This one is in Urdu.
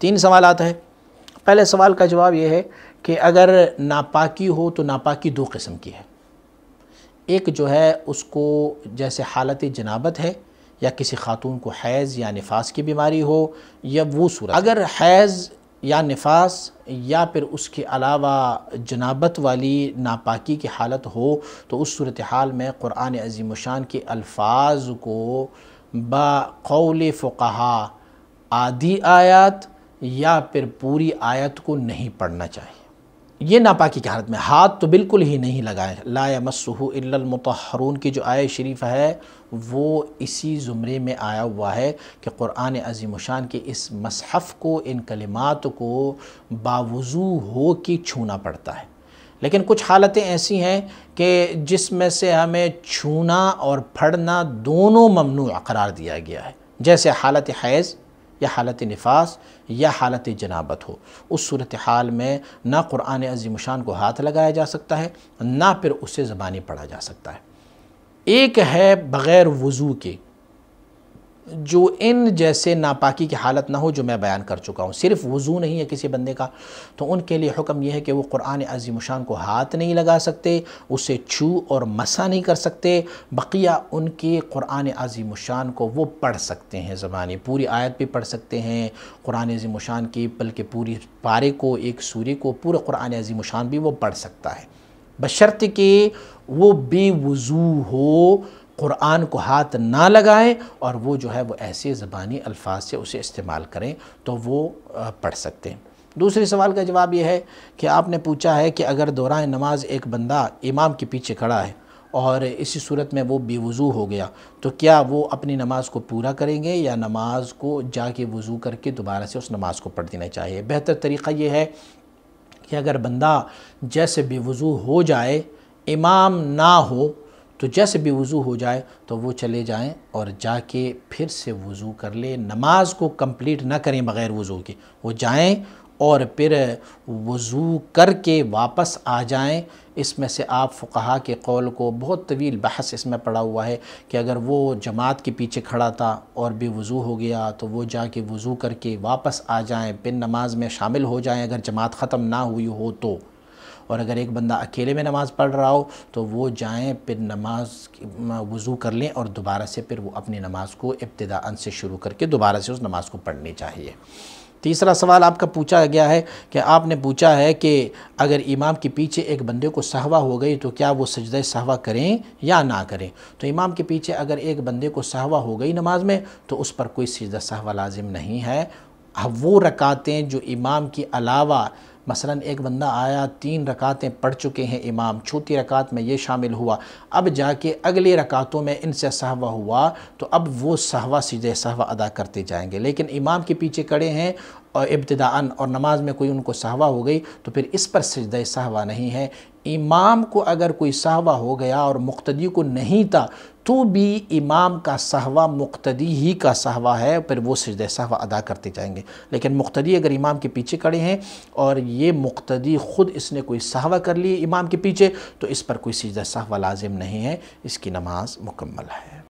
3 سوالات ہیں۔ پہلے سوال کا جواب یہ ہے کہ اگر ناپاکی ہو تو ناپاکی 2 قسم کی ہے۔ ایک جو ہے اس کو جیسے حالت جنابت ہے یا کسی خاتون کو حیض یا نفاس کی بیماری ہو یا وہ صورت، اگر حیض یا نفاس یا پھر اس کے علاوہ جنابت والی ناپاکی کی حالت ہو تو اس صورتحال میں قرآن عظیم الشان کے الفاظ کو بقول فقہا آدھی آیات یا پھر پوری آیت کو نہیں پڑھنا چاہیے۔ یہ ناپاکی کی حالت میں ہاتھ تو بالکل ہی نہیں لگائیں۔ لا یمسہ الا المطہرون کی جو آیت شریف ہے وہ اسی زمرے میں آیا ہوا ہے کہ قرآن عظیم الشان کے اس مصحف کو، ان کلمات کو باوضو ہو کے چھونا پڑتا ہے۔ لیکن کچھ حالتیں ایسی ہیں کہ جس میں سے ہمیں چھونا اور پھڑنا دونوں ممنوع قرار دیا گیا ہے، جیسے حالت حیض یا حالت نفاس یا حالت جنابت ہو۔ اس صورتحال میں نہ قرآن عظیم الشان کو ہاتھ لگایا جا سکتا ہے، نہ پھر اسے زبانی پڑھا جا سکتا ہے۔ ایک ہے بغیر وضو کے، جو ان جیسے ناپاکی کی حالت نہ ہو جو میں بیان کر چکا ہوں، صرف وضو نہیں ہے کسی بندے کا، تو ان کے لیے حکم یہ ہے کہ وہ قرآن عظیم الشان کو ہاتھ نہیں لگا سکتے، اسے چھو اور مسا نہیں کر سکتے، بقیہ ان کے قرآن عظیم الشان کو وہ پڑھ سکتے ہیں زبانی، پوری آیت بھی پڑھ سکتے ہیں قرآن عظیم الشان کی، بلکہ پوری پارے کو، ایک سورے کو، پورے قرآن عظیم الشان بھی وہ پڑھ سکتا ہے، بشرط کہ وہ بے وضو ہو، قرآن کو ہاتھ نہ لگائیں اور وہ جو ہے وہ ایسے زبانی الفاظ سے اسے استعمال کریں تو وہ پڑھ سکتے ہیں۔ دوسرے سوال کا جواب یہ ہے کہ آپ نے پوچھا ہے کہ اگر دوران نماز ایک بندہ امام کے پیچھے کھڑا ہے اور اسی صورت میں وہ بے وضو ہو گیا تو کیا وہ اپنی نماز کو پورا کریں گے یا نماز کو جا کے وضو کر کے دوبارہ سے اس نماز کو پڑھ دینا چاہیے؟ بہتر طریقہ یہ ہے کہ اگر بندہ جیسے بے وضو ہو جائے، امام نہ ہو تو جیسے بھی وضو ہو جائے تو وہ چلے جائیں اور جا کے پھر سے وضو کر لیں، نماز کو کمپلیٹ نہ کریں بغیر وضو کے، وہ جائیں اور پھر وضو کر کے واپس آ جائیں۔ اس میں سے آپ فقہا کے قول کو، بہت طویل بحث اس میں پڑا ہوا ہے کہ اگر وہ جماعت کے پیچھے کھڑا تھا اور بے وضو ہو گیا تو وہ جا کے وضو کر کے واپس آ جائیں، پھر نماز میں شامل ہو جائیں اگر جماعت ختم نہ ہوئی ہو تو، اور اگر ایک بندہ اکیلے میں نماز پڑھ رہا ہو تو وہ جائیں پھر نماز وضو کر لیں اور دوبارہ سے پھر وہ اپنی نماز کو ابتداءً سے شروع کر کے دوبارہ سے اس نماز کو پڑھنی چاہیے۔ تیسرا سوال آپ کا پوچھا گیا ہے کہ آپ نے پوچھا ہے کہ اگر امام کے پیچھے ایک بندے کو سہوا ہو گئی تو کیا وہ سجدہ سہوا کریں یا نہ کریں؟ تو امام کے پیچھے اگر ایک بندے کو سہوا ہو گئی نماز میں تو اس پر کوئی سجدہ سہوا لازم نہیں ہے۔ وہ رکعتیں جو امام کے علاوہ، مثلا ایک بندہ آیا 3 رکعتیں پڑھ چکے ہیں امام، چوتھی رکعت میں یہ شامل ہوا، اب جا کے اگلے رکعتوں میں ان سے سہوا ہوا تو اب وہ سہوا سجدہ سہوا ادا کرتے جائیں گے، لیکن امام کے پیچھے کھڑے ہیں اور ابتداءً اور نماز میں کوئی ان کو سہوا ہو گئی تو پھر اس پر سجدہ سہوا نہیں ہے۔ امام کو اگر کوئی سہوا ہو گیا اور مقتدی کو نہیں تھا تو بھی امام کا سہوا مقتدی ہی کا سہوا ہے، پھر وہ سجدہ سہوا ادا کرتے جائیں گے، لیکن مقتدی اگر امام کے پیچھے کھڑے ہیں اور یہ مقتدی خود اس نے کوئی سہوا کر لی امام کے پیچھے تو اس پر کوئی سجدہ سہوا لازم نہیں ہے، اس کی نماز مکمل ہے۔